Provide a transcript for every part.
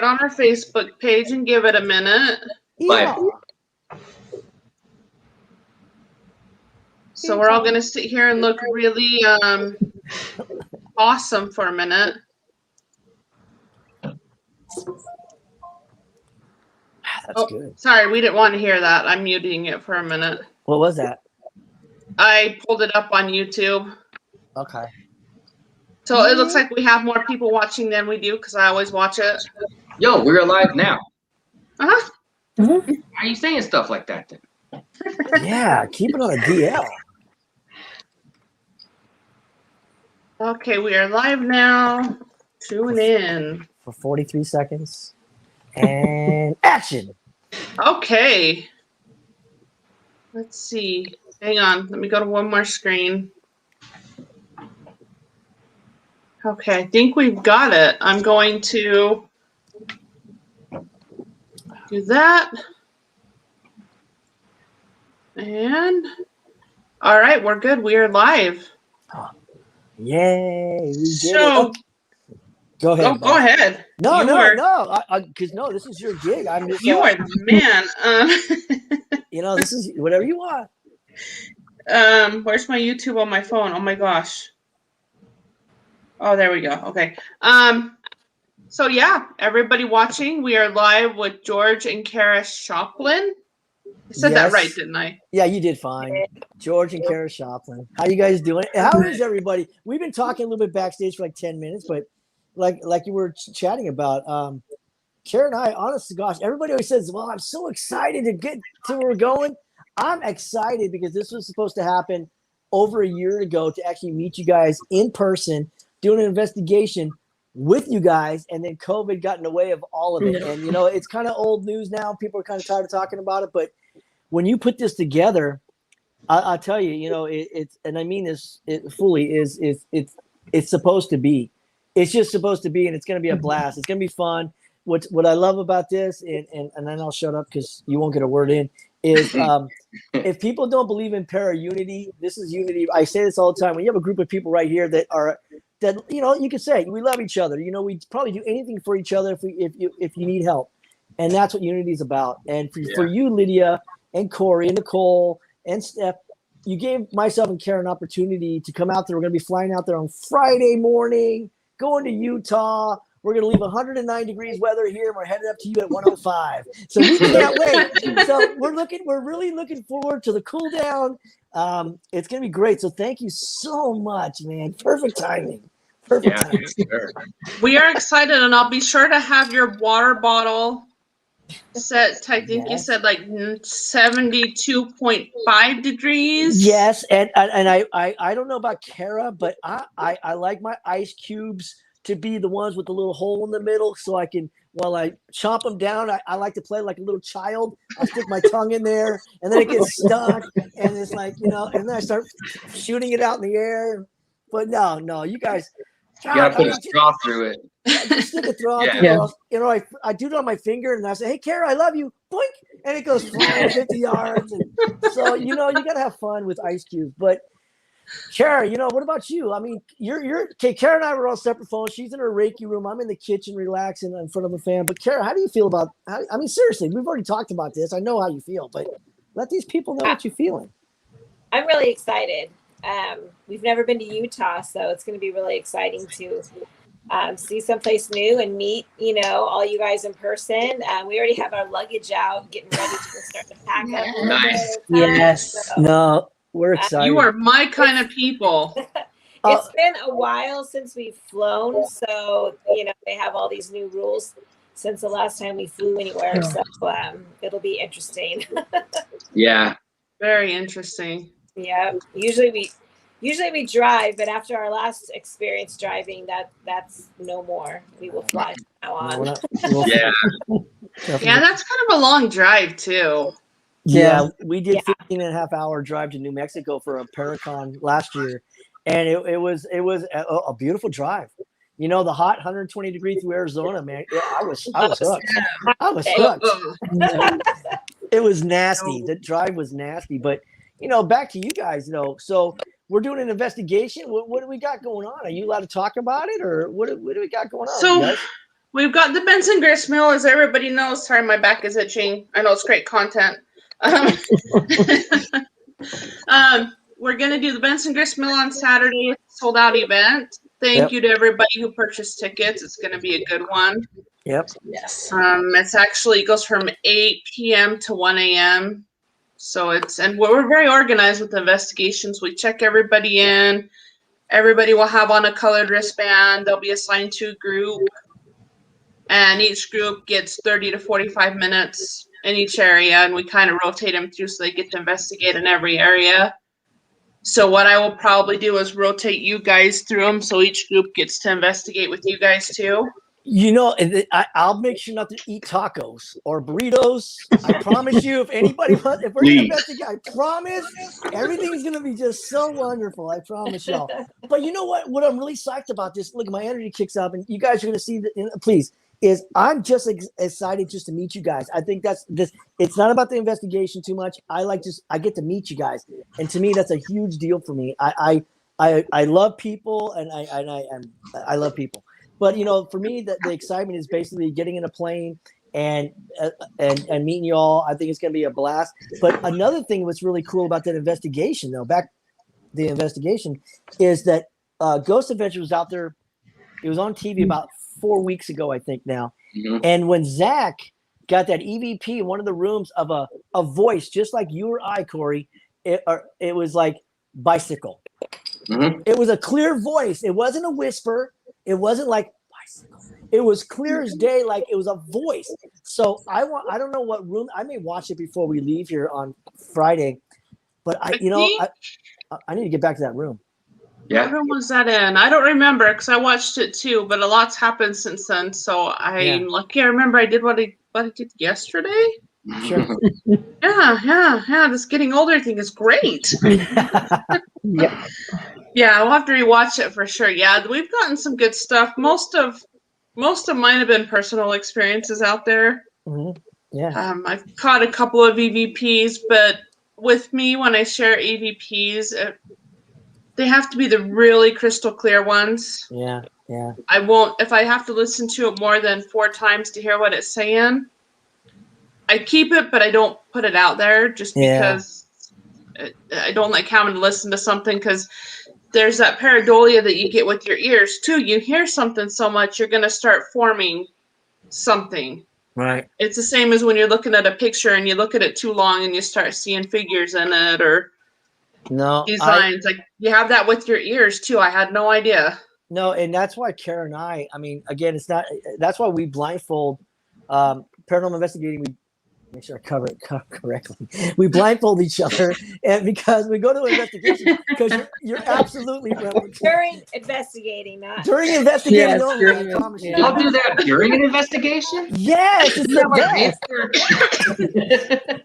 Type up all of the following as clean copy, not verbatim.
on our Facebook page and give it a minute. Yeah. So we're all going to sit here and look really awesome for a minute. That's good. Sorry, we didn't want to hear that. I'm muting it for a minute. What was that? I pulled it up on YouTube. Okay. So it looks like we have more people watching than we do because I always watch it. Yo, we're live now. Uh-huh. Why are you saying stuff like that then? Yeah, keep it on a DL. Okay, we are live now. Tune in. For 43 seconds. And action. Okay. Let's see. Hang on. Let me go to one more screen. Okay, I think we've got it. I'm going to do that. And all right, we're good. We are live. Yay. We did So, it. Go ahead. Go ahead. No, You because this is your gig. I'm just. You are the man. This is whatever you want. Where's my YouTube on my phone? Oh my gosh. Oh, there we go. Okay. So yeah, everybody watching, we are live with George and Cara Shoplin. I said that right, didn't I? Yeah, you did fine. George and Cara Shoplin. How you guys doing? How is everybody? We've been talking a little bit backstage for like 10 minutes, but like you were chatting about, Cara and I, honest to gosh, everybody always says, well, I'm so excited to get to where we're going. I'm excited because this was supposed to happen over a year ago to actually meet you guys in person, doing an investigation with you guys, and then COVID got in the way of all of it. And, it's kind of old news now. People are kind of tired of talking about it, but when you put this together, I'll tell you, it's, and I mean this fully, it's supposed to be. It's just supposed to be, and it's going to be a blast. It's going to be fun. What I love about this, and then I'll shut up because you won't get a word in, is if people don't believe in para-unity, this is unity. I say this all the time. When you have a group of people right here that you can say we love each other. We probably do anything for each other if you need help, and that's what unity is about. And for you, Lydia and Corey and Nicole and Steph, you gave myself and Karen an opportunity to come out there. We're going to be flying out there on Friday morning, going to Utah. We're going to leave 109 degrees weather here, and we're headed up to you at 105. So we can't wait. So we're really looking forward to the cool down. It's going to be great. So thank you so much, man. Perfect timing. Perfect timing. Sure. We are excited, and I'll be sure to have your water bottle set. I think you said like 72.5 degrees. Yes, and I don't know about Cara, but I like my ice cubes to be the ones with the little hole in the middle, so I can, while I chomp them down, I like to play like a little child. I stick my tongue in there, and then it gets stuck, and it's like, and then I start shooting it out in the air. But no, you guys. You gotta put a straw through it. Just stick a straw through it. I do it on my finger, and I say, "Hey, Cara, I love you." Boink, and it goes flying 50 yards. And so you gotta have fun with ice cubes, but. Cara, what about you? I mean, you're okay. Cara and I were on separate phones. She's in her Reiki room. I'm in the kitchen relaxing in front of a fan. But Cara, how do you feel about? I mean, seriously, we've already talked about this. I know how you feel, but let these people know what you're feeling. I'm really excited. We've never been to Utah, so it's going to be really exciting to see someplace new and meet, all you guys in person. We already have our luggage out, getting ready to start to pack up. Nice. Yes. So. No. We're excited. You are my kind of people. It's been a while since we've flown, so they have all these new rules since the last time we flew anywhere. So it'll be interesting. Yeah. Very interesting. Yeah. Usually we drive, but after our last experience driving, that's no more. We will fly from now on. Yeah. Yeah, that's kind of a long drive too. Yeah, we did 15 and a half hour drive to New Mexico for a Paracon last year. And it was a beautiful drive. The hot 120 degrees through Arizona, man. I was hooked. I was hooked. It was nasty. The drive was nasty. But, back to you guys, So we're doing an investigation. What do we got going on? Are you allowed to talk about it, or what do we got going on? So we've got the Benson grist mill, as everybody knows. Sorry, my back is itching. I know it's great content. We're going to do the Benson grist mill on Saturday. It's a sold out event. Thank you to everybody who purchased tickets. It's going to be a good one. Yep. Yes. It's actually, it goes from 8 p.m. to 1 a.m. So and we're very organized with investigations. We check everybody in. Everybody will have on a colored wristband. They'll be assigned to a group. And each group gets 30 to 45 minutes in each area. And we kind of rotate them through so they get to investigate in every area. So what I will probably do is rotate you guys through them so each group gets to investigate with you guys too. You know, I'll make sure not to eat tacos or burritos. I promise you, if anybody wants, if we're going to investigate, I promise everything's going to be just so wonderful. I promise y'all. But you know what? What I'm really psyched about this, look, my energy kicks up, and you guys are going to see that, please, is I'm just excited just to meet you guys. I think that's this. It's not about the investigation too much. I get to meet you guys. And to me, that's a huge deal for me. I love people, and I love people. But, you know, for me, the excitement is basically getting in a plane and meeting you all. I think it's going to be a blast. But another thing what's really cool about that investigation, though, the investigation, is that Ghost Adventure was out there. It was on TV about 4 weeks ago, I think now. Mm-hmm. And when Zach got that EVP in one of the rooms of a voice, just like you or I, Corey, it was like bicycle. Mm-hmm. It was a clear voice. It wasn't a whisper. It wasn't like bicycle. It was clear as day, like it was a voice. So I don't know what room. I may watch it before we leave here on Friday, but I need to get back to that room. Yeah. What room was that in? I don't remember because I watched it too, but a lot's happened since then. So I'm lucky. I remember I did what I did yesterday. Sure. Yeah. This getting older thing is great. Yeah. Yeah, I'll have to rewatch it for sure. Yeah, we've gotten some good stuff. Most of mine have been personal experiences out there. Mm-hmm. Yeah. I've caught a couple of EVPs, but with me, when I share EVPs, they have to be the really crystal clear ones. Yeah. I won't, if I have to listen to it more than 4 times to hear what it's saying, I keep it, but I don't put it out there just because I don't like having to listen to something because there's that pareidolia that you get with your ears too. You hear something so much, you're going to start forming something. Right. It's the same as when you're looking at a picture and you look at it too long and you start seeing figures in it or designs. Like you have that with your ears too. I had no idea. No, and that's why Cara and I mean, again, that's why we blindfold paranormal investigating. We make sure I cover it correctly. We blindfold each other, and because we go to investigation, because you're absolutely right. During investigating, not during investigating. Yes, only, during, I promise you. Y'all do that during an investigation? Yes, it's the best.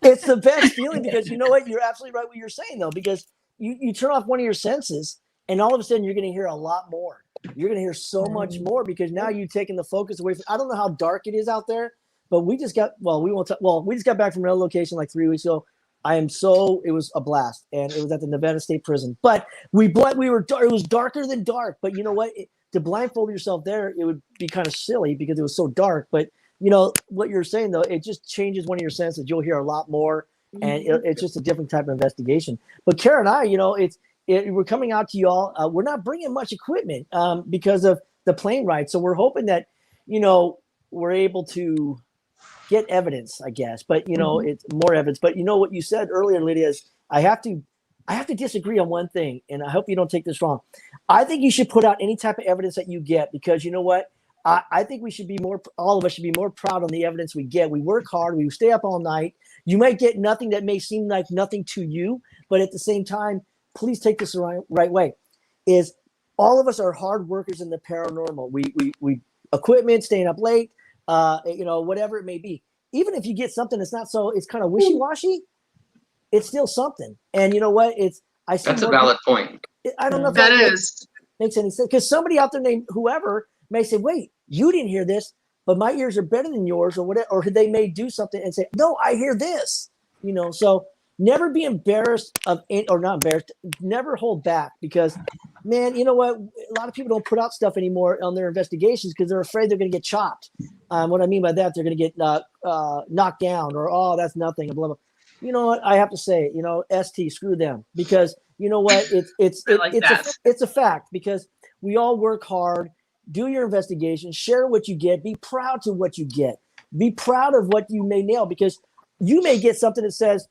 It's the best feeling because you know what? You're absolutely right what you're saying though, because you turn off one of your senses, and all of a sudden you're going to hear a lot more. You're going to hear so much more because now you've taken the focus away from. I don't know how dark it is out there. But we just got we just got back from another location like 3 weeks ago. It was a blast, and it was at the Nevada State Prison. But it was darker than dark. But you know what? To blindfold yourself there, it would be kind of silly because it was so dark. But you know what you're saying though, it just changes one of your senses. You'll hear a lot more, and it's just a different type of investigation. But Cara and I, you know, we're coming out to y'all. We're not bringing much equipment because of the plane ride. So we're hoping that we're able to get evidence, I guess, but it's more evidence. But you know what you said earlier, Lydia, is I have to disagree on one thing, and I hope you don't take this wrong. I think you should put out any type of evidence that you get because you know what? I think all of us should be more proud on the evidence we get. We work hard, we stay up all night. You might get nothing that may seem like nothing to you, but at the same time, please take this the right way. Is all of us are hard workers in the paranormal. We equipment, staying up late. Whatever it may be, even if you get something that's not so, it's kind of wishy-washy, it's still something. And you know what? That's a valid point. I don't know if that makes any sense because somebody out there named whoever may say, wait, you didn't hear this, but my ears are better than yours or whatever, or they may do something and say, no, I hear this, so never be embarrassed of it, or not embarrassed. Never hold back, because, man, you know what? A lot of people don't put out stuff anymore on their investigations because they're afraid they're going to get chopped. What I mean by that, they're going to get knocked down, or, oh, that's nothing, and blah blah. You know what? I have to say it. You know, ST, screw them, because you know what? It's a fact, because we all work hard. Do your investigation. Share what you get. Be proud to what you get. Be proud of what you may nail, because you may get something that says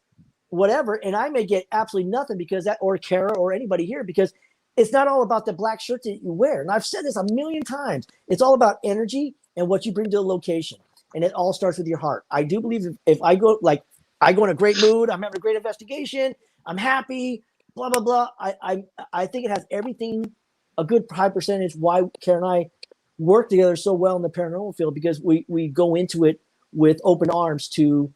whatever, and I may get absolutely nothing, because that, or Cara, or anybody here, because it's not all about the black shirt that you wear. And I've said this a million times. It's all about energy and what you bring to the location. And it all starts with your heart. I do believe if I go, like, I go in a great mood, I'm having a great investigation, I'm happy, blah, blah, blah. I think it has everything, a good high percentage, why Cara and I work together so well in the paranormal field, because we go into it with open arms to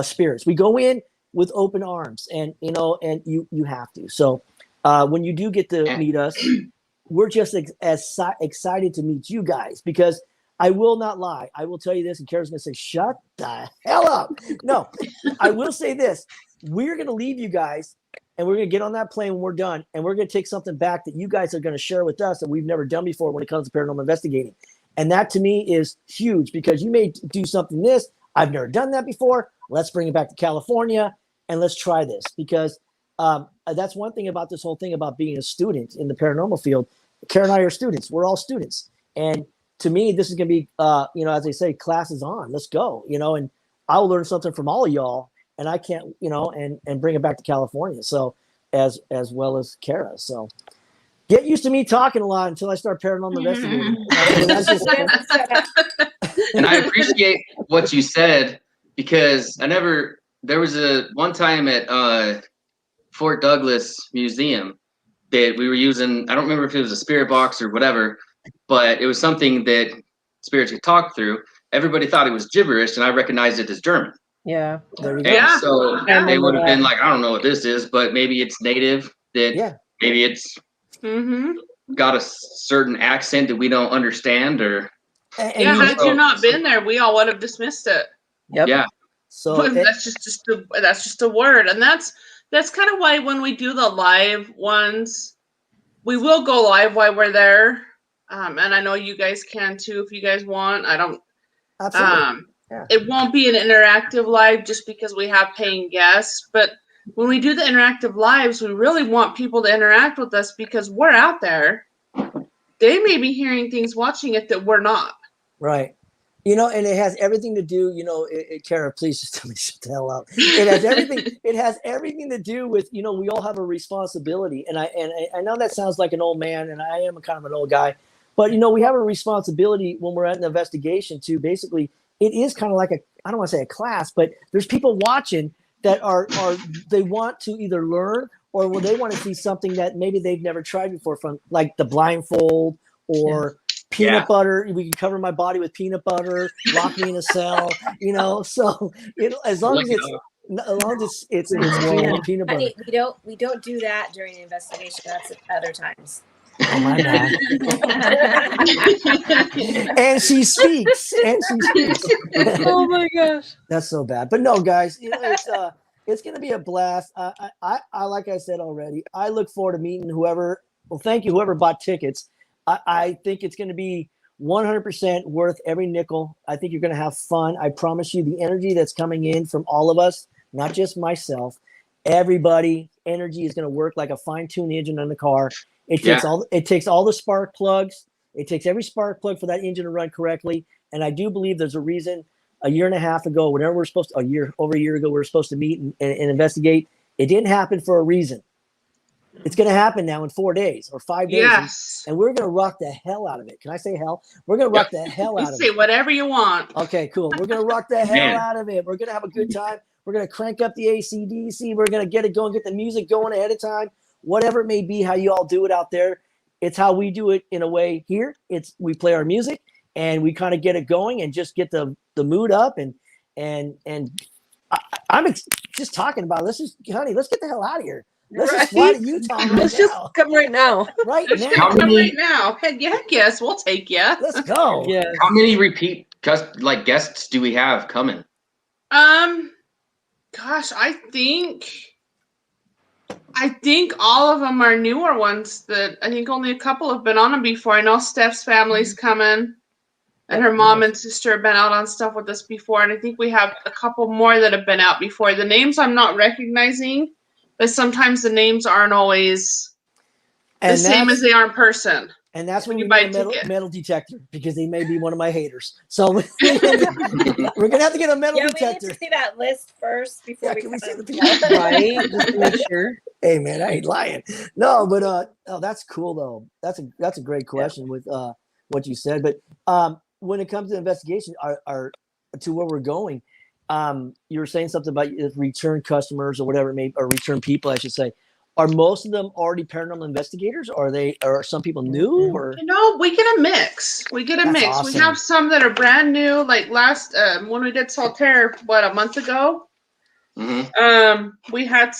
spirits. We go in with open arms, and you know, and you have to. So when you do get to meet us, we're just as excited to meet you guys, because I will not lie. I will tell you this, and Cara's going to say, shut the hell up. No, I will say this. We're going to leave you guys, and we're going to get on that plane when we're done, and we're going to take something back that you guys are going to share with us that we've never done before when it comes to paranormal investigating. And that, to me, is huge, because you may do something this. I've never done that before. Let's bring it back to California, and let's try this, because that's one thing about this whole thing about being a student in the paranormal field. Cara and I are students. We're all students. And to me, this is going to be, you know, as they say, class is on. Let's go, you know, and I'll learn something from all of y'all, and I can't, you know, and bring it back to California. So as well as Cara. So get used to me talking a lot until I start paranormal investigating. And I appreciate what you said, because there was one time at Fort Douglas Museum that we were using, I don't remember if it was a spirit box or whatever, but it was something that spirits could talk through. Everybody thought it was gibberish, and I recognized it as German. Yeah. There we go. And so Yeah. they would have been like, I don't know what this is, but maybe it's native, that maybe it's got a certain accent that we don't understand, or had you not been there, we all would have dismissed it. Yep. Yeah. So that's just a word, and that's kind of why when we do the live ones, we will go live while we're there, and I know you guys can too if you guys want. I don't. absolutely. It won't be an interactive live just because we have paying guests, but when we do the interactive lives, we really want people to interact with us, because we're out there. They may be hearing things watching it that we're not. Right. You know, and it has everything to do, you know, Cara, please just tell me to shut the hell up. It has everything to do with, you know, we all have a responsibility. And I know that sounds like an old man, and I am kind of an old guy, but you know, we have a responsibility when we're at an investigation to basically, it is kind of like I don't want to say a class, but there's people watching that are they want to either learn, or they want to see something that maybe they've never tried before, from like the blindfold, or peanut butter. We can cover my body with peanut butter, lock me in a cell, you know. So as long as it's peanut butter. Honey, we don't do that during the investigation. That's at other times. Oh my God. And she speaks. Oh my gosh. That's so bad. But no, guys, you know, it's going to be a blast. I like I said already, I look forward to meeting whoever. Well, thank you, whoever bought tickets. I think it's going to be 100% worth every nickel. I think you're going to have fun. I promise you, the energy that's coming in from all of us, not just myself, everybody, energy is going to work like a fine-tuned engine on the car. It takes all the spark plugs. It takes every spark plug for that engine to run correctly. And I do believe there's a reason. A year and a half ago, whenever over a year ago, we were supposed to meet and investigate. It didn't happen for a reason. It's going to happen now in 4 days or 5 days. Yes. And we're going to rock the hell out of it. Can I say hell? We're going to rock the hell out of it. Say whatever you want. Okay, cool. We're going to rock the hell out of it. We're going to have a good time. We're going to crank up the AC/DC. We're going to get it going, get the music going ahead of time. Whatever it may be, how you all do it out there. It's how we do it in a way here. We play our music and we kind of get it going and just get the mood up. And I'm just talking about, let's get the hell out of here. Let's just fly to Utah right Let's just come right now. Right Let's now. come right now. Heck yes, we'll take you. Let's go. Yeah. How many repeat guests do we have coming? Gosh, I think all of them are newer ones that I think only a couple have been on them before. I know Steph's family's coming, and her mom and sister have been out on stuff with us before, and I think we have a couple more that have been out before. The names I'm not recognizing, but sometimes the names aren't always the same as they are in person. And that's when you we buy need a a ticket. metal detector, because they may be one of my haters. So we're gonna have to get a metal Yeah, we detector. need to see that list first before Yeah, we can we see come. the people? Right? Just to make sure. Hey man, I ain't lying. No, but oh, that's cool though. That's a great question with what you said. But when it comes to investigation, are to where we're going, you were saying something about return customers or whatever it may, or return people, I should say. Are most of them already paranormal investigators? Or are some people new? Or We get a mix. We get a That's mix. awesome. We have some that are brand new. Like last when we did Saltaire, a month ago. We had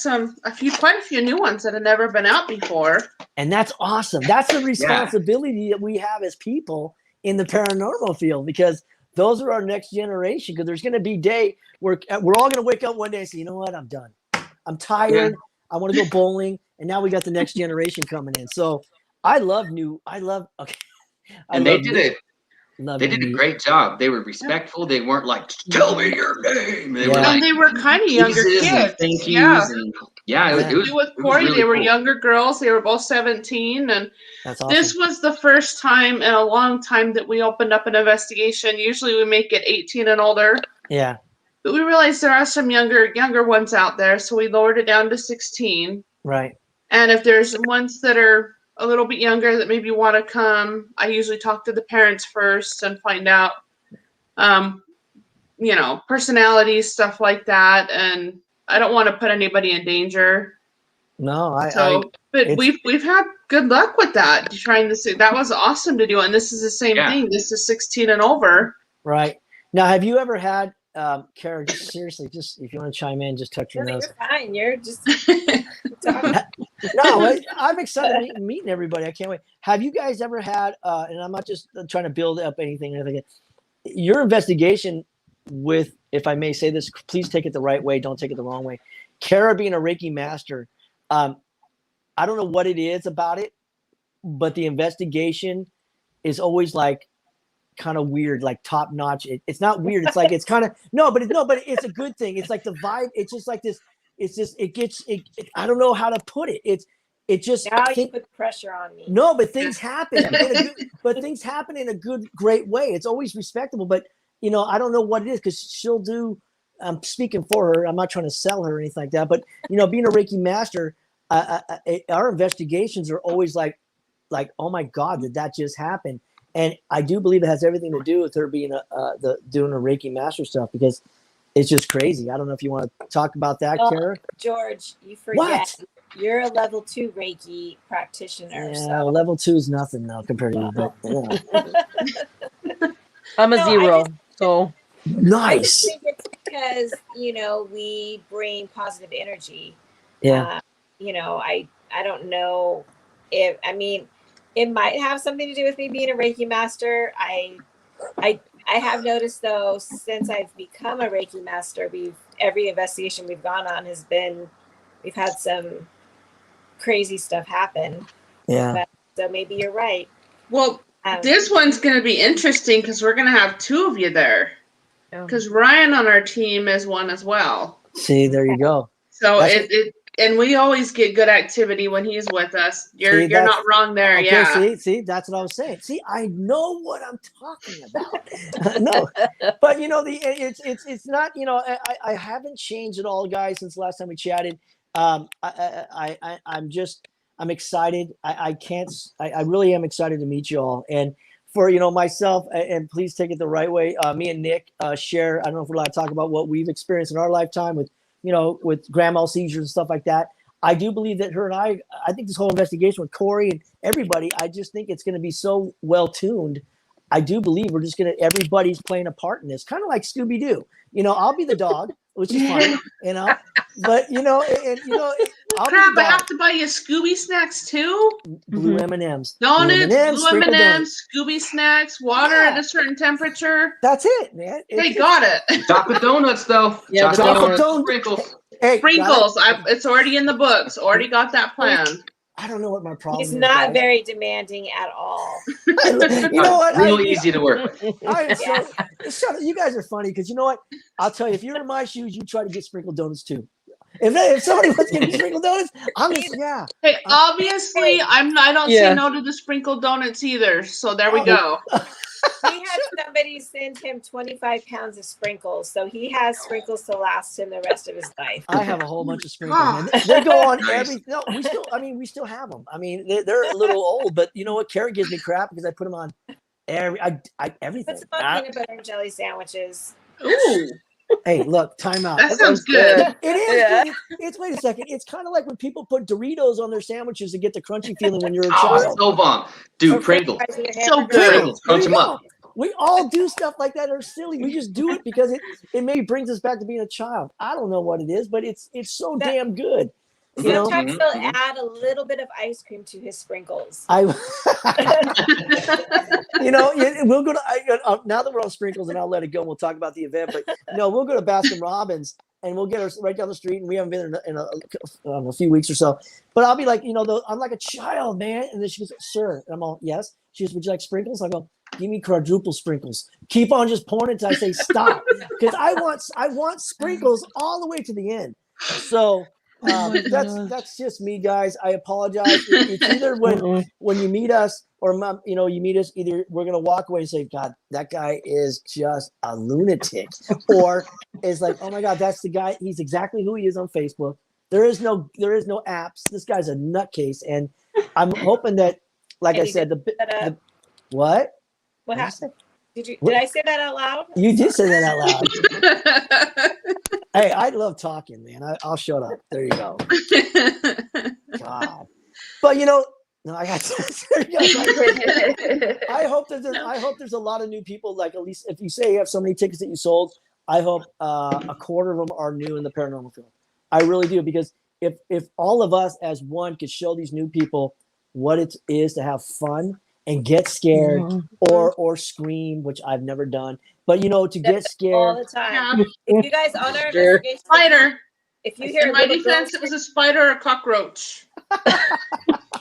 quite a few new ones that had never been out before. And that's awesome. That's the responsibility that we have as people in the paranormal field, because those are our next generation. Because there's going to be a day where we're all going to wake up one day and say, you know what, I'm done. I'm tired. I want to go bowling. And now we got the next generation coming in. So I love okay. And they did a great job. They were respectful. They weren't like, tell me your name. They were like, and they were kind of younger Jesus and kids. thank yous. And it was with Corey, really they were cool. younger girls. They were both 17, and That's awesome. this was the first time in a long time that we opened up an investigation. Usually we make it 18 and older. Yeah. But we realized there are some younger ones out there, so we lowered it down to 16. Right. And if there's ones that are a little bit younger that maybe want to come, I usually talk to the parents first and find out, personalities, stuff like that. And I don't want to put anybody in danger. No, but we've had good luck with that. Trying to say that was awesome to do, and this is the same thing. This is 16 and over. Right. Now, have you ever had, Cara, just seriously, just if you want to chime in, just touch your nose. You're fine. You're just No, I'm excited meeting everybody. I can't wait. Have you guys ever had, and I'm not just trying to build up anything, your investigation with, if I may say this, please take it the right way, don't take it the wrong way. Cara being a Reiki master, I don't know what it is about it, but the investigation is always like kind of weird, like top notch. It's not weird. It's like, it's kind of, but it's a good thing. It's like the vibe. It's just like this. It's just, I don't know how to put it. It just, now you put pressure on me. No, but things happen things happen in a good, great way. It's always respectable, but I don't know what it is, because she'll do, I'm speaking for her. I'm not trying to sell her or anything like that, but being a Reiki master, our investigations are always like, oh my God, did that just happen? And I do believe it has everything to do with her being doing a Reiki master stuff, because it's just crazy. I don't know if you want to talk about that, Cara. George, you forget. What? You're a level 2 Reiki practitioner. Yeah, so. level 2 is nothing now compared to you. But I'm a 0. So nice. I think it's because we bring positive energy. Yeah. I don't know if it might have something to do with me being a Reiki master. I have noticed though, since I've become a Reiki master, every investigation we've gone on we've had some crazy stuff happen. Yeah. So maybe you're right. Well, this one's going to be interesting because we're going to have 2 of you there. Because Ryan on our team is one as well. See, there you go. So and we always get good activity when he's with us. You're not wrong there. Okay, yeah. See, that's what I was saying. See, I know what I'm talking about. No, but it's not. I haven't changed at all, guys, since the last time we chatted. I'm excited. I really am excited to meet you all. And for myself, and please take it the right way. Me and Nick share. I don't know if we're allowed to talk about what we've experienced in our lifetime with grand mal seizures and stuff like that. I do believe that her and I think this whole investigation with Corey and everybody, I just think it's going to be so well tuned. I do believe everybody's playing a part in this, kind of like Scooby-Doo. I'll be the dog, which is fun, but I'll be Crap! the I guy. have to buy you Scooby snacks too. Blue Mhm. M&Ms. Donuts, blue sprinkled M&Ms, Scooby snacks, water Yeah. at a certain temperature. That's it, man. They got it. Chocolate donuts, though. Yeah, the Chocolate donuts. sprinkles. Hey, Sprinkles. It's already in the books. Already got that planned. I don't know what my problem He's is. not guys. very demanding at all. You know what? Real easy to work with. Shut up. You guys are funny because you know what? I'll tell you, if you're in my shoes, you try to get sprinkled donuts too. If somebody wants to give me sprinkled donuts, I'm just Hey, obviously, I don't Yeah. say no to the sprinkled donuts either. So there we Oh. go. He had somebody send him 25 pounds of sprinkles, so he has sprinkles to last him the rest of his life. I have a whole bunch of sprinkles, man. They go on Nice. every. No, we still have them. I mean, they're a little old, but you know what? Cara gives me crap because I put them on everything. Put some on peanut butter and jelly sandwiches. Ooh, Hey, look, time out. that sounds good. It is. Yeah. It's wait a second. It's kind of like when people put Doritos on their sandwiches to get the crunchy feeling when you're a Oh, it's child. so bomb. Dude, Pringles. Fries with your So hamburger. good. Pringles. Crunch There them you up. go. We all do stuff like that are silly. We just do it because it maybe brings us back to being a child. I don't know what it is, but it's so damn good. You know, Sometimes Mhm. he'll add a little bit of ice cream to his sprinkles. We'll go to now that we're on sprinkles, and I'll let it go. And we'll talk about the event, but no, we'll go to Baskin Robbins, and we'll get her right down the street, and we haven't been in a few weeks or so. But I'll be like, I'm like a child, man, and then she goes, "Sir," and I'm all, "Yes." She goes, "Would you like sprinkles?" I go, "Give me quadruple sprinkles." Keep on just pouring it until I say stop, because I want sprinkles all the way to the end. So. That's just me, guys. I apologize. It's either when you meet us or you meet us, either we're gonna walk away and say, "God, that guy is just a lunatic," or it's like, "Oh my God, that's the guy. He's exactly who he is on Facebook." There is no apps. This guy's a nutcase, and I'm hoping that, like I said, the what? What What'd you happened? Did I say that out loud? You did say that out loud. Hey, I love talking, man. I'll shut up. There you go. God, but no, I got. I hope there's a lot of new people. Like, at least if you say you have so many tickets that you sold, I hope a quarter of them are new in the paranormal field. I really do, because if all of us as one could show these new people what it is to have fun and get scared or scream, which I've never done, but to get scared all the time. Yeah. If you guys on our Sure. investigation, Spider. if you hear In a my little defense, girl it was a spider or a cockroach.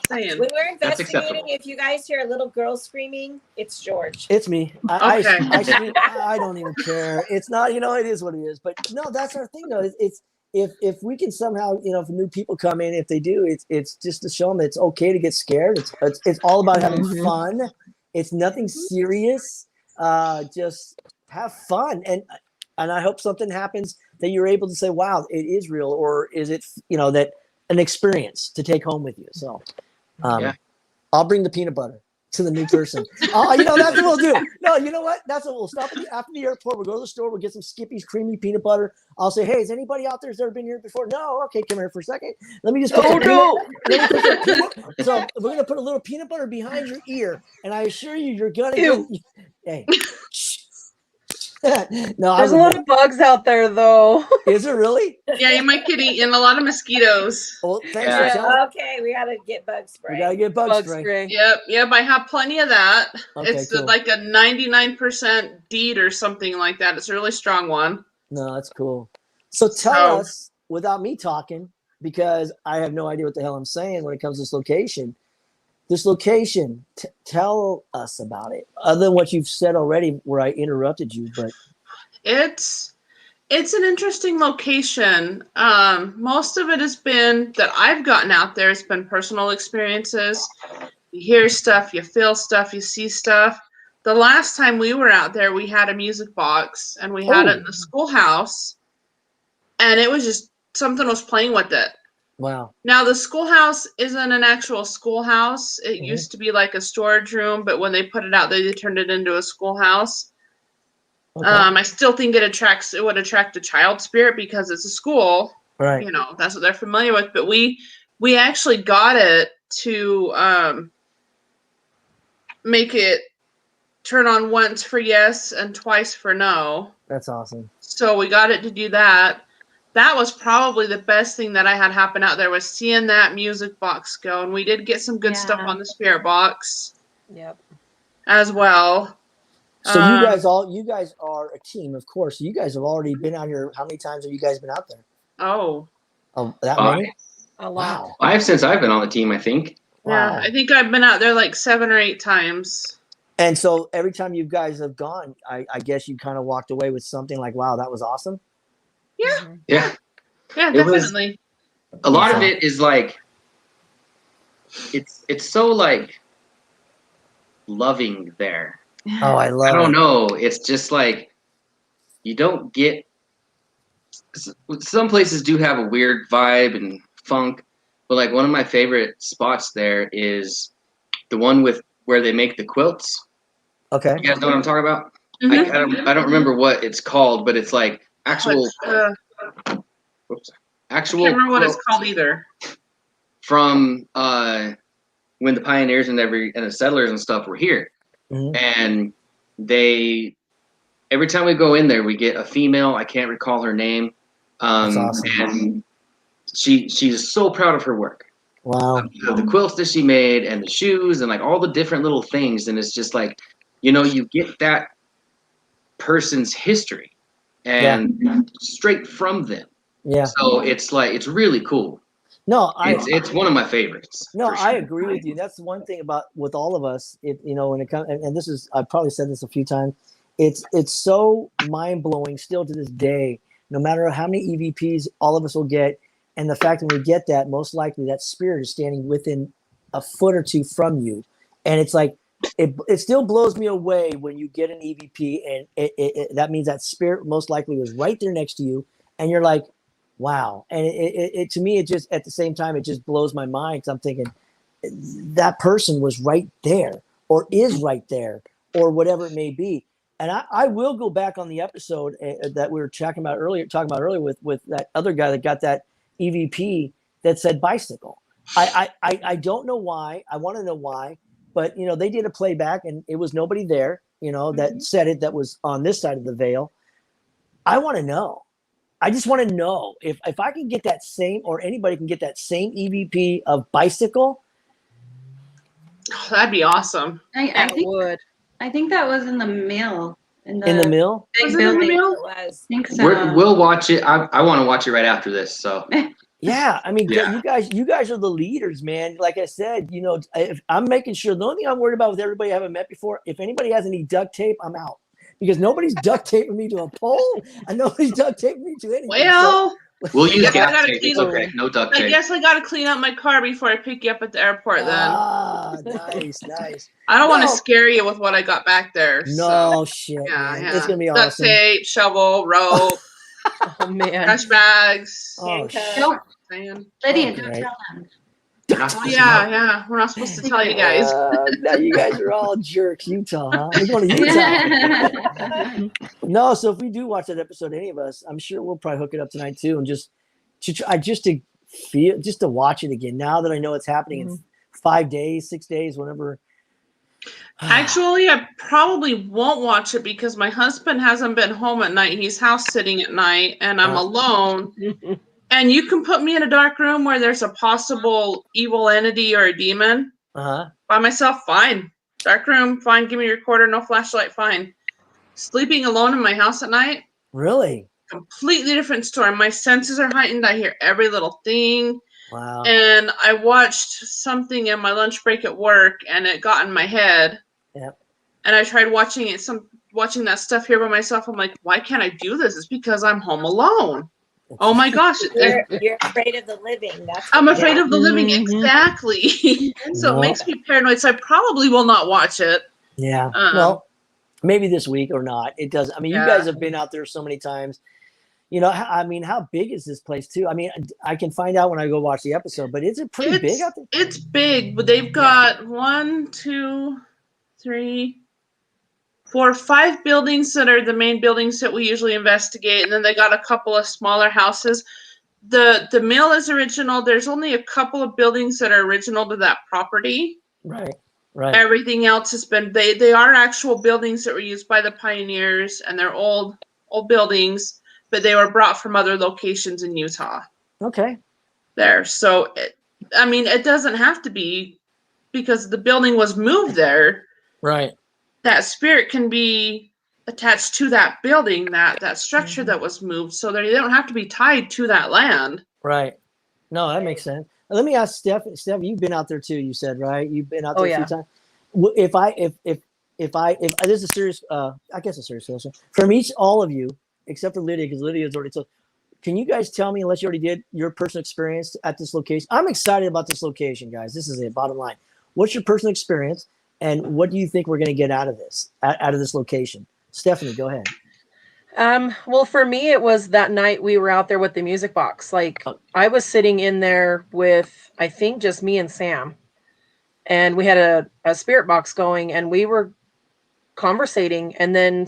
Saying. when we're That's investigating, acceptable. if you guys hear a little girl screaming, it's George. it's me. Okay. I don't even care. It's not, it is what it is. But no, that's our thing though. It's if we can somehow, if new people come in, if they do, it's just to show them that it's okay to get scared. It's all about having fun. It's nothing serious. Just have fun, and I hope something happens that you're able to say, "Wow, it is real," or is it, that an experience to take home with you. So, Yeah. I'll bring the peanut butter to the new person. That's what we'll do. No, you know what? That's what we'll stop after the airport. We'll go to the store. We'll get some Skippy's creamy peanut butter. I'll say, "Hey, is anybody out there that's ever been here before?" No. Okay, come here for a second. Let me just put So we're gonna put a little peanut butter behind your ear, and I assure you, you're gonna get. Hey. No, There's a lot of bugs out there, though. Is it really? Yeah, you might get eaten. A lot of mosquitoes. Well, thanks Yeah. for telling. Okay, we gotta get bug spray. We gotta get bug spray. Yep. I have plenty of that. Okay, It's cool. like a 99% DEET or something like that. It's a really strong one. No, that's cool. So tell us, without me talking, because I have no idea what the hell I'm saying when it comes to this location. Tell us about it. Other than what you've said already, where I interrupted you, but It's an interesting location. Most of it has been that I've gotten out there. It's been personal experiences. You hear stuff, you feel stuff, you see stuff. The last time we were out there, we had a music box, and we had it in the schoolhouse, and it was just something was playing with it. wow. Now, the schoolhouse isn't an actual schoolhouse. It used to be like a storage room, but when they put it out, they turned it into a schoolhouse. Okay. I still think it would attract a child spirit because it's a school. Right. That's what they're familiar with. But we actually got it to make it turn on once for yes and twice for no. That's awesome. So we got it to do that. that was probably the best thing that I had happen out there was seeing that music box go. And we did get some good stuff on the spirit box. Yep. As well. So you guys are a team, of course. You guys have already been out here. How many times have you guys been out there? Oh, that Five. many? A lot. Wow. 5 since I've been on the team, I think. yeah. Wow. I think I've been out there like 7 or 8 times. And so every time you guys have gone, I guess you kind of walked away with something like, wow, that was awesome. Yeah. Mhm. Yeah. Yeah, It was- definitely. A lot of it is like it's so like loving there. Oh, I love I don't it. know. It's just like you don't get. Some places do have a weird vibe and funk, but like one of my favorite spots there is the one with where they make the quilts. Okay. You guys know what I'm talking about? Mhm. I don't remember what it's called, but it's like actual I actual can't remember what it's quilts called either. from when the pioneers and the settlers and stuff were here. Mhm. And they every time we go in there we get a female, I can't recall her name, That's awesome. and she's so proud of her work, Wow. of the quilts that she made and the shoes and like all the different little things. And it's just like, you know, you get that person's history and straight from them. Yeah. So it's like it's really cool. No, It's one of my favorites. No, for I sure. agree with you. That's one thing about with all of us. When it comes, and this is, I've probably said this a few times. It's so mind blowing still to this day. No matter how many EVPs all of us will get, and the fact that when we get that, most likely that spirit is standing within a foot or two from you, and it's like it still blows me away when you get an EVP, and that means that spirit most likely was right there next to you, and you're like, wow. And it to me, it just at the same time, it just blows my mind. So I'm thinking that person was right there or is right there or whatever it may be. And I will go back on the episode that we were talking about earlier with that other guy that got that EVP that said bicycle. I don't know why. I want to know why, but they did a playback and it was nobody there, that said it, that was on this side of the veil. I want to know. I just want to know if I can get that same, or anybody can get that same EVP of bicycle. Oh, that'd be awesome. I I think that was in the mill. In the mill? Big Was it in the building. mill? It was. I think so. We'll watch it. I want to watch it right after this. So Yeah, I mean, Yeah. you guys are the leaders, man. Like I said, if I'm making sure, the only thing I'm worried about with everybody I haven't met before, if anybody has any duct tape, I'm out. Because nobody's duct taping me to a pole and nobody's duct taping me to anything. Well, we'll use guess I gas gotta tape. It's clean- okay. No duct I tape. guess I gotta clean up my car before I pick you up at the airport. Then Nice. I don't want to No. scare you with what I got back there. No shit, Yeah, man. yeah. It's gonna be Duct awesome. tape, shovel, rope, Oh man. trash bags. Oh, Handcuffs. Don't, Sand. Lydia, Oh, don't great. tell them. You're not Oh supposed to yeah, know. yeah. We're not supposed to tell you guys. Now you guys are all jerks. Utah, huh? We're going to Utah. No, so if we do watch that episode, any of us, I'm sure we'll probably hook it up tonight too, and just to watch it again. Now that I know it's happening in 5 days, 6 days, whenever. Actually, I probably won't watch it because my husband hasn't been home at night. He's house sitting at night, and I'm alone. And you can put me in a dark room where there's a possible evil entity or a demon. By myself, fine. Dark room, fine. Give me a recorder, no flashlight, fine. Sleeping alone in my house at night, Really? completely different story. My senses are heightened. I hear every little thing. Wow. And I watched something in my lunch break at work, and it got in my head. Yep. And I tried watching that stuff here by myself. I'm like, why can't I do this? It's because I'm home alone. Oh my gosh. You're afraid of the living. That's I'm what afraid of the living. Mhm. Exactly. So No. it makes me paranoid. So I probably will not watch it. Yeah. Well, maybe this week or not. It does. I mean, you Yeah. guys have been out there so many times. I mean, how big is this place too? I mean, I can find out when I go watch the episode, but is it pretty big out there? It's big, but they've got 1, 2, 3, 4, 5 buildings that are the main buildings that we usually investigate, and then they got a couple of smaller houses. The mill is original. There's only a couple of buildings that are original to that property. Right. Right. Everything else has been they are actual buildings that were used by the pioneers, and they're old buildings. but they were brought from other locations in Utah Okay. there. So, it doesn't have to be because the building was moved there. Right. That spirit can be attached to that building, that structure that was moved, so they don't have to be tied to that land. Right. No, that makes sense. Let me ask Steph. Steph, you've been out there too. You said, right? You've been out there a few times. If this is a serious, I guess a serious question from all of you, except for Lydia, because Lydia's already told. Can you guys tell me, unless you already did, your personal experience at this location? I'm excited about this location, guys. This is it. Bottom line. What's your personal experience, and what do you think we're going to get out of this location? Stephanie, go ahead. Well, for me, it was that night we were out there with the music box. Like, I was sitting in there with, I think, just me and Sam, and we had a spirit box going, and we were conversating, and then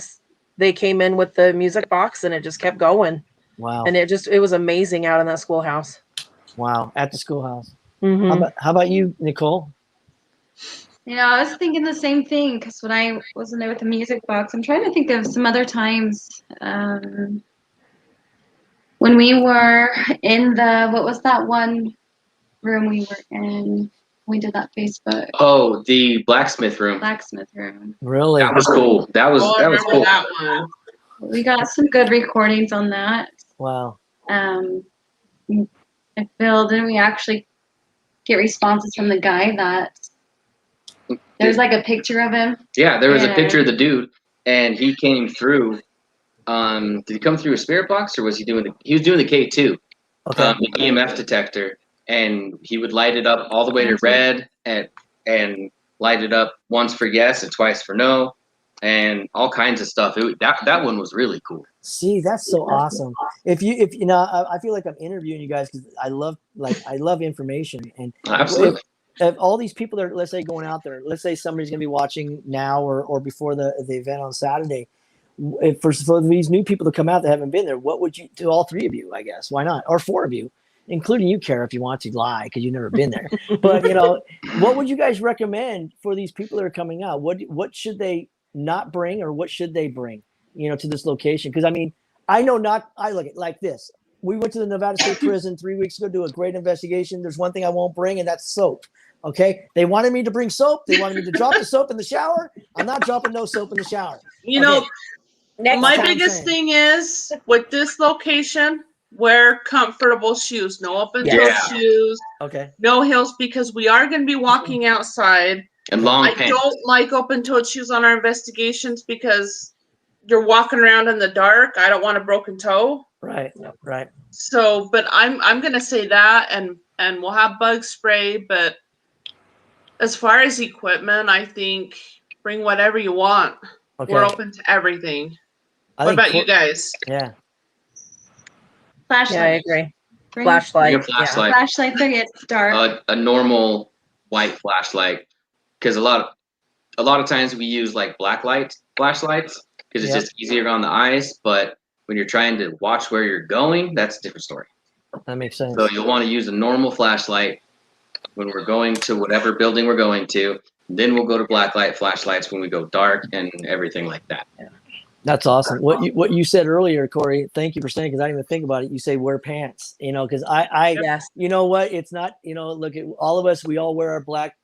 they came in with the music box, and it just kept going. Wow. And it was amazing out in that schoolhouse. Wow. At the schoolhouse. Mm-hmm. How about you, Nicole? I was thinking the same thing because when I was in there with the music box, I'm trying to think of some other times when we were in what was that one room we were in? We did that Facebook. Oh, the blacksmith room. Blacksmith room. Really? That was cool. That was cool. That one. We got some good recordings on that. Wow. I feel didn't we actually get responses from the guy that there's like a picture of him? Yeah, there was a picture of the dude, and he came through. Did he come through a spirit box, or was he doing he was doing the K2, Okay. the EMF detector, and he would light it up all the way to red, and light it up once for yes and twice for no, and all kinds of stuff. That one was really cool. See, that's so awesome. If I feel like I'm interviewing you guys because I love information, and Absolutely. If all these people that are, let's say, going out there, let's say somebody's going to be watching now or before the event on Saturday, for these new people to come out that haven't been there, what would you do? All three of you, I guess. Why not? Or four of you, including you, Cara, if you want to lie because you've never been there. But what would you guys recommend for these people that are coming out? What should they not bring, or what should they bring? To this location? Because I know I look at it like this. We went to the Nevada State Prison 3 weeks ago to do a great investigation. There's one thing I won't bring, and that's soap. Okay, they wanted me to bring soap. They wanted me to drop the soap in the shower. I'm not dropping no soap in the shower. My biggest thing is with this location, wear comfortable shoes. No open-toe shoes. Okay. No heels, because we are going to be walking outside. And long I pants. don't like open-toed shoes on our investigations because you're walking around in the dark. I don't want a broken toe. Right. So, but I'm going to say that, and we'll have bug spray, but as far as equipment, I think bring whatever you want. Okay. We're open to everything. What about you guys? Yeah. Flashlight. Yeah, I agree. Bring Flashlight. Bring a flashlight. Flashlight. There gets dark. A normal white flashlight, because a lot of times we use like black light flashlights because it's just easier on the eyes. But when you're trying to watch where you're going, that's a different story. That makes sense. So you'll want to use a normal flashlight when we're going to whatever building we're going to. Then we'll go to black light flashlights when we go dark and everything like that. Yeah. That's awesome. What you said earlier, Corey, thank you for saying, because I didn't even think about it. You say wear pants, because Yes. you know what? It's not, look at all of us, we all wear our black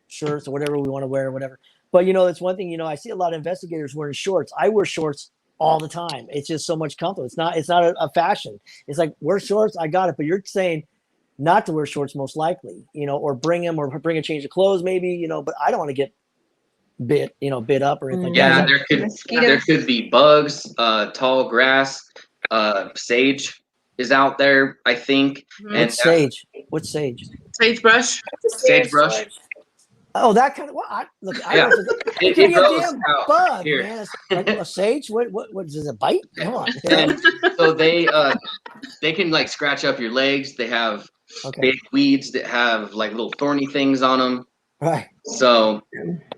shirts or whatever we want to wear or whatever. But, it's one thing, I see a lot of investigators wearing shorts. I wear shorts all the time. It's just so much comfort. It's not a fashion. It's like, wear shorts, I got it. But you're saying not to wear shorts most likely, or bring them, or bring a change of clothes maybe, but I don't want to get bit up or anything like that. There could be bugs, tall grass, sage is out there, I think. Mm-hmm. And sage? What's sage? Sagebrush. Sagebrush. Oh, that kind of. Well, it It could be a grows damn out bug, here. man. It's like a sage. What does it bite? Come on. So they can like scratch up your legs. They have big weeds that have like little thorny things on them. Right. So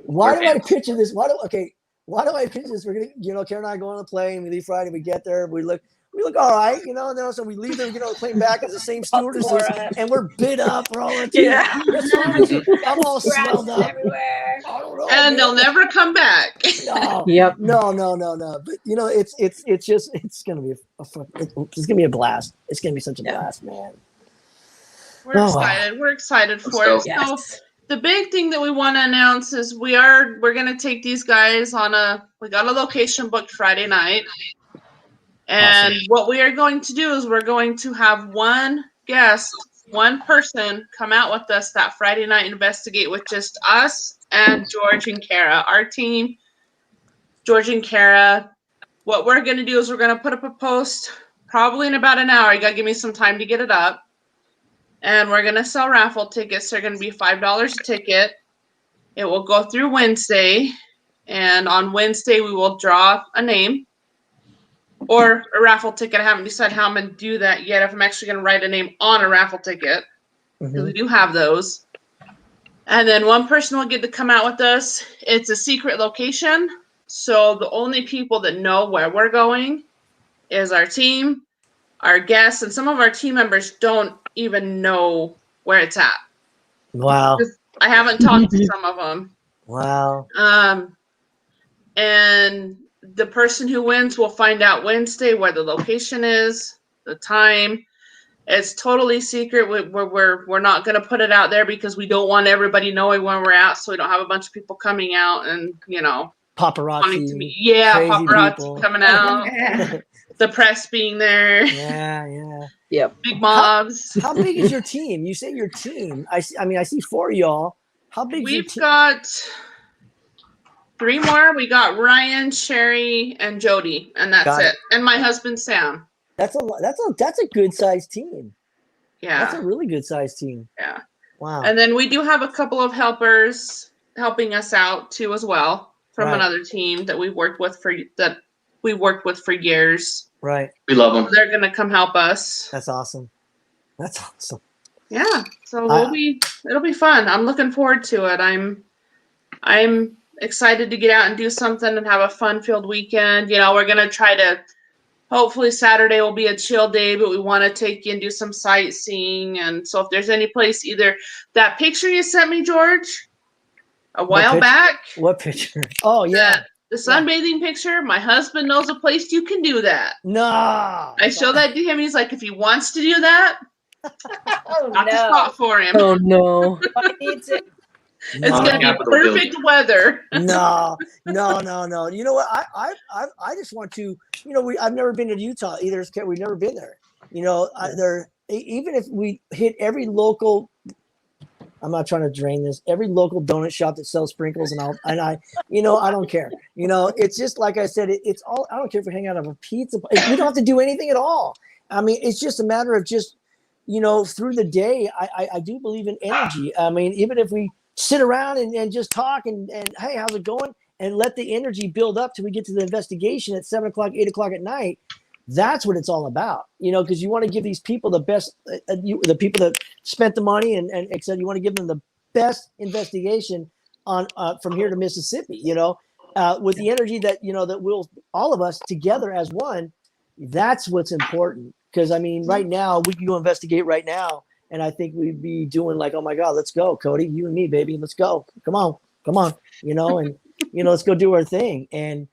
why do I picture this? Why do I picture this? We're gonna, Karen and I go on the plane. We leave Friday. We get there. We look look all right, you know. And then also we leave there, we get on the plane back as the same stewardesses, Laura. and we're bit up. We're all on TV. Yeah. What's wrong with you? I'm all swelled Scratches up. everywhere. I don't know. And they'll man. never come back. No, Yep. no. But you know, it's just it's gonna be it's gonna be a blast. It's gonna be such a Yeah. blast, man. We're Oh, excited. We're excited for So- it. So Yes. the big thing that we want to announce is we're gonna take these guys we got a location booked Friday night. And what we are going to do is we're going to have one person come out with us that Friday night, investigate with just us and George and Cara, our team, George and Cara. What we're going to do is we're going to put up a post probably in about an hour. You got to give me some time to get it up. And we're going to sell raffle tickets. They're going to be $5 a ticket. It will go through Wednesday. And on Wednesday, we will draw a name or a raffle ticket. I haven't decided how I'm going to do that yet, if I'm actually going to write a name on a raffle ticket, because we do have those. And then one person will get to come out with us. It's a secret location, so the only people that know where we're going is our team, our guests, and some of our team members don't even know where it's at. Wow. I haven't talked to some of them. Wow. And the person who wins will find out Wednesday where the location is, the time. It's totally secret. We're not going to put it out there because we don't want everybody knowing where we're at, so we don't have a bunch of people coming out and, you know, wanting to Paparazzi. be, crazy paparazzi people. coming out, the press being there, Yeah. Yep. big mobs. How big is your team? You say your team. I see 4 of y'all. How big is your We've team? got 3 more. We got Ryan, Sherry, and Jody, and that's Got it. it. And my husband Sam. That's a good sized team. That's Yeah, a really good sized team. yeah. Wow. And then we do have a couple of helpers helping us out too, as well, from Right. another team that we've worked with for years. Right. We love them. They're gonna come help us. That's awesome. That's awesome. Yeah, so it'll be fun. I'm looking forward to it. I'm excited to get out and do something and have a fun-filled weekend. You know, we're gonna try to. Hopefully Saturday will be a chill day, but we want to take you and do some sightseeing. And so if there's any place, either that picture you sent me, George, a while back, What picture? Oh yeah. the sunbathing picture, my husband knows a place you can do that. No. I showed that to him. He's like, if he wants to do that, Oh not the no! spot for him. Oh no. I need to. It's gonna be Capitol perfect weather. No. You know what? I just want to. You know, I've never been to Utah either. We've never been there. You know, even if we hit every local. I'm not trying to drain this. Every local donut shop that sells sprinkles, I don't care. You know, it's just like I said. It's all. I don't care if we hang out of a pizza. We don't have to do anything at all. I mean, it's just a matter of just, you know, through the day. I do believe in energy. I mean, even if we sit around and just talk and hey, how's it going? And let the energy build up till we get to the investigation at 7 o'clock, 8 o'clock at night. That's what it's all about, you know, because you want to give these people the best, the people that spent the money and said you want to give them the best investigation on from here to Mississippi, you know, with the energy that, you know, that we'll all of us together as one. That's what's important. Because I mean, right now we can go investigate right now. And I think we'd be doing like, oh my God, let's go, Cody, you and me, baby, let's go. Come on, you know, and, you know, let's go do our thing. And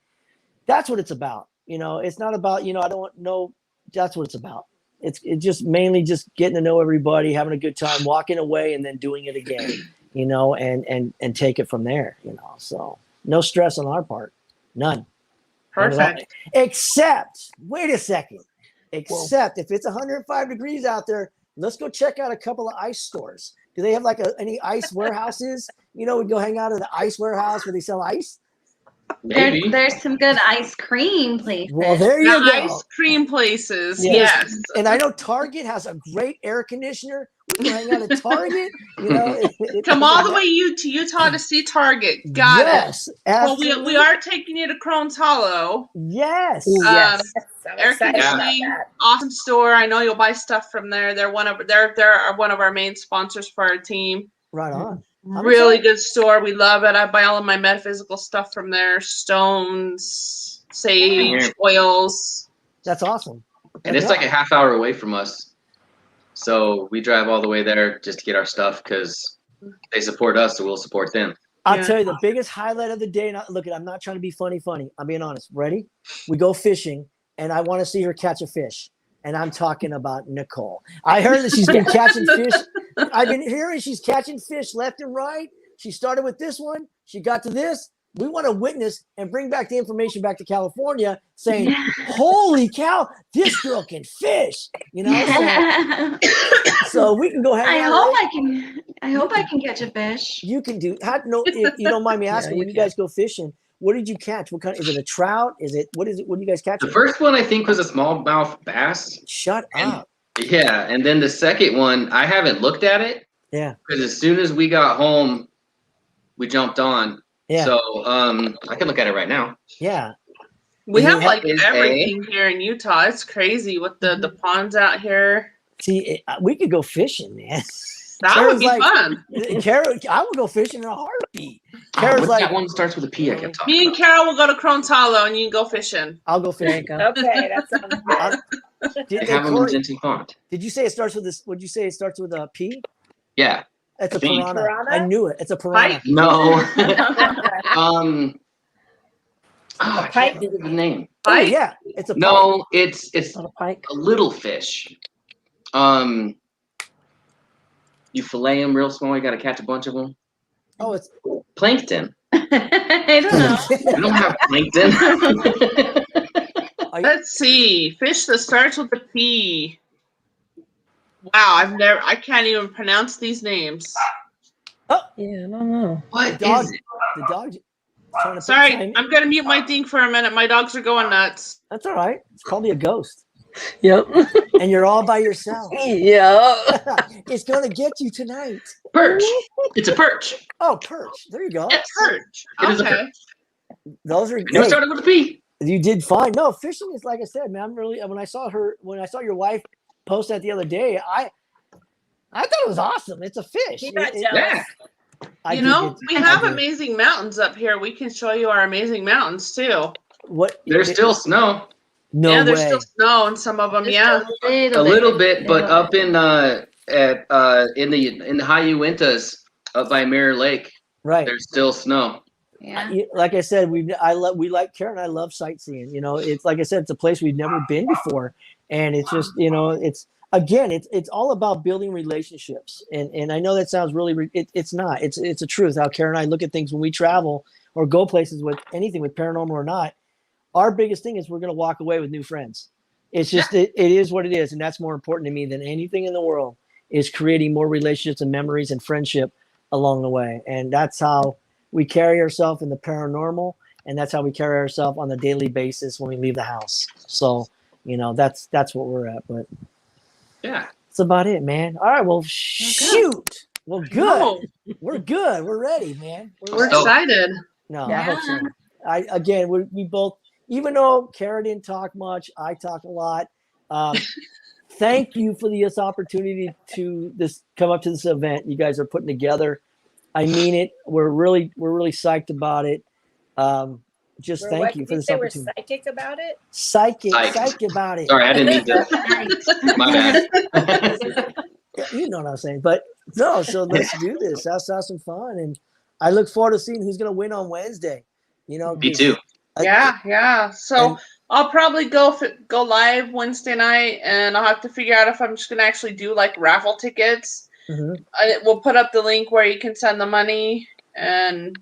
that's what it's about. You know, it's not about, you know, I don't know. That's what it's about. It's just mainly just getting to know everybody, having a good time, walking away and then doing it again, you know, and take it from there, you know. So no stress on our part. None. Perfect. Except, wait a second. Except if it's 105 degrees out there, let's go check out a couple of ice stores. Do they have like any ice warehouses? You know, we go hang out at the ice warehouse where they sell ice. Maybe. There's some good ice cream places. Well, there you The go. ice cream places, Yes. yes. And I know Target has a great air conditioner. We can hang out at Target. You know, Come all the way to Utah to see Target. Got it. Yes, Well, absolutely. we are taking you to Crohn's Hollow. Yes. Yes. So Air excited about conditioning, that. awesome store. I know you'll buy stuff from there. They're one of our main sponsors for our team. Right on. I'm Really excited. good store. We love it. I buy all of my metaphysical stuff from there. Stones, sage, oils. That's awesome. and it's like a half hour away from us. So we drive all the way there just to get our stuff because they support us, so we'll support them. I'll tell you the biggest highlight of the day. And look, I'm not trying to be funny. I'm being honest. Ready? We go fishing, and I want to see her catch a fish. And I'm talking about Nicole. I heard that she's been catching fish. I've been hearing she's catching fish left and right. She started with this one. She got to this. We want to witness and bring back the information back to California saying, holy cow, this girl can fish. You know, so we can go ahead. I hope I can catch a fish. You can do. No, if you don't mind me asking, when you guys go fishing, what did you catch? What kind? Is it a trout? Is it what is it? What do you guys catch? The first one I think was a smallmouth bass. Shut up. Yeah, and then the second one I haven't looked at it. Yeah. Because as soon as we got home, we jumped on. Yeah. So I can look at it right now. Yeah. We have like is everything here in Utah. It's crazy with the ponds out here. See, we could go fishing, man. That Kara's would be like, fun. Cara, I would go fishing in a heartbeat. Kara's Kara's like, like, that one starts with a P. I kept talking. Me and Carol will go to Crohn's Hollow and you can go fishing. I'll go fishing. Okay, that sounds good. Did you say it starts with this? Would you say it starts with a P? Yeah. It's a Pink. piranha. Piranha? I knew it. It's a piranha. Pike? No. I Pike? can't think of the name. Oh, Pike? yeah. It's a pike. No, it's Not a pike. a little fish. You fillet them real small. You got to catch a bunch of them. Oh, it's Plankton. I don't know. We don't have plankton. Let's see. Fish that starts with a P. Wow, I can't even pronounce these names. Yeah, I don't know. What dog. is it? The dog. Trying to put Sorry, time- I'm gonna mute my thing for a minute. My dogs are going nuts. That's all right. It's probably a ghost, Yep. and you're all by yourself. Yeah. It's gonna get you tonight. Perch. It's a perch. Oh, perch. There you go. Yes. Perch. It is a Okay. perch. Those are It great. started with a P. You did fine. No, fishing is like I said, man. I'm really when I saw your wife post that the other day, I thought it was awesome. It's a fish. He got It- jealous. Yeah. I You did know, get- we I have did. amazing mountains up here. We can show you our amazing mountains too. What? There's still snow. no yeah, there's way. still snow in some of them. Just Yeah. A little bit, but up in the high Uintas up by Mirror Lake, Right. there's still snow. Yeah. Like I said, we like Cara and I love sightseeing. You know, it's like I said, it's a place we've never been before, and it's just it's all about building relationships. And I know that sounds really it's not. It's a truth. How Cara and I look at things when we travel or go places with anything with paranormal or not. Our biggest thing is we're going to walk away with new friends. It's just it is what it is, and that's more important to me than anything in the world. Is creating more relationships and memories and friendship along the way, and that's how we carry ourselves in the paranormal, and that's how we carry ourselves on a daily basis when we leave the house. So, that's what we're at. But Yeah. that's about it, man. All right, well, shoot. Well, good. No, We're good. We're ready, man. we're excited. No, I hope so. We both, even though Cara didn't talk much, I talk a lot. Thank you for this opportunity to come up to this event you guys are putting together. I mean it. We're really psyched about it. Thank you for this opportunity. We're psychic about it. Psychic Psyched. about it. Sorry, I didn't mean to. My bad. You know what I'm saying. But no, so let's do this. Let's have some fun. And I look forward to seeing who's going to win on Wednesday. Me too. Yeah. So I'll probably go live Wednesday night, and I'll have to figure out if I'm just gonna actually do like raffle tickets. Mhm. We'll put up the link where you can send the money and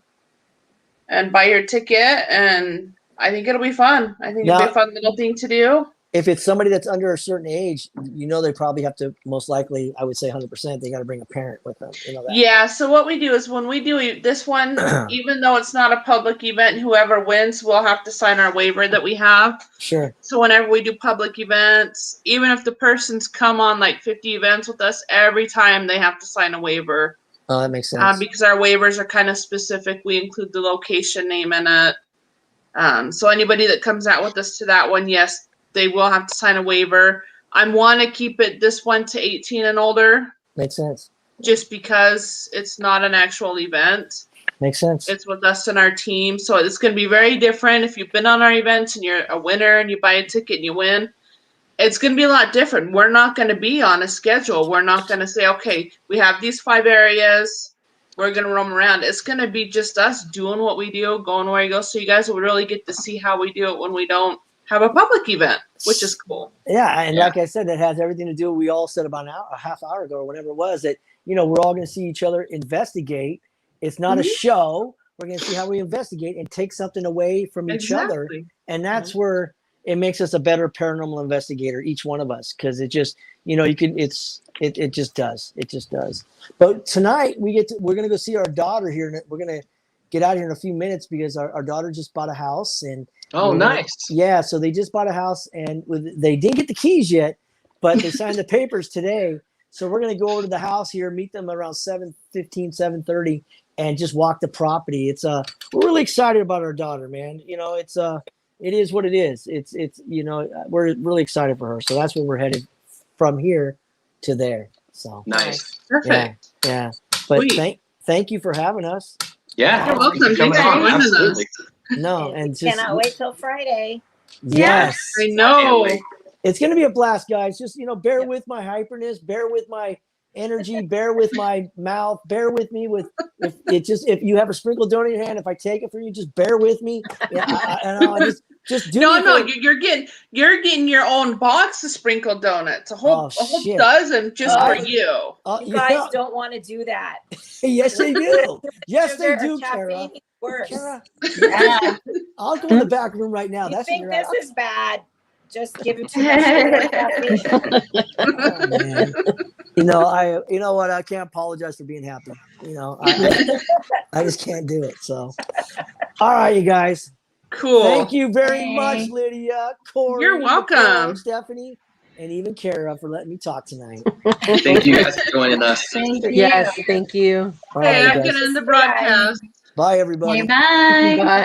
buy your ticket, and I think it'll be fun. I think it'll be a fun little thing to do. If it's somebody that's under a certain age, they probably have to, most likely, I would say 100%, they got to bring a parent with them. That. Yeah, so what we do is when we do this one, even though it's not a public event, whoever wins will have to sign our waiver that we have. Sure. So whenever we do public events, even if the person's come on like 50 events with us, every time they have to sign a waiver. Oh, that makes sense. Because our waivers are kind of specific. We include the location name in it. So anybody that comes out with us to that one, yes, they will have to sign a waiver. I want to keep this one to 18 and older. Makes sense. Just because it's not an actual event. Makes sense. It's with us and our team. So it's going to be very different. If you've been on our events and you're a winner and you buy a ticket and you win, it's going to be a lot different. We're not going to be on a schedule. We're not going to say, okay, we have these 5 areas. We're going to roam around. It's going to be just us doing what we do, going where we go. So you guys will really get to see how we do it when we don't have a public event, which is cool. Yeah, and like I said, that has everything to do. We all said about a half hour ago or whatever it was that, you know, we're all going to see each other investigate. It's not a show. We're going to see how we investigate and take something away from each other. And that's where it makes us a better paranormal investigator, each one of us, because it just, you know, it just does. It just does. But tonight we're going to go see our daughter here. We're going to get out here in a few minutes because our daughter just bought a house. And nice. Yeah, so they just bought a house and they didn't get the keys yet, but they signed the papers today. So we're going to go over to the house here, meet them around 7:15, 7:30, and just walk the property. It's we're really excited about our daughter, man. You know, it is what it is. It's you know, we're really excited for her. So that's where we're headed from here to there. So nice. Perfect. Yeah. But Sweet. thank you for having us. Yeah. You're welcome. Thanks Coming for on. joining us. Absolutely. No, and just Cannot wait till Friday. yes. I know. It's going to be a blast, guys. Just, you know, bear with my hyperness, bear with my energy, bear with my mouth, bear with me with if you have a sprinkle donut in your hand, if I take it from you, just bear with me. Yeah, I just do it. No, you're getting your own box of sprinkled donuts, a whole dozen just for you. You guys don't want to do that. Yes, they do. Yes, they do, Cara. Worse. Cara, yeah. I'll go in the back room right now. You think this is bad? Just give it to me. Oh, man. You know what? I can't apologize for being happy. You know, I just can't do it. So, all right, you guys. Cool. Thank you very much, Lydia, Corey. You're welcome. Stephanie, and even Cara for letting me talk tonight. Thank you guys for joining us. Thank you. Yes, thank you. All Hey, right, I'm guys. gonna end the broadcast. Bye, everybody. Okay, bye. Bye.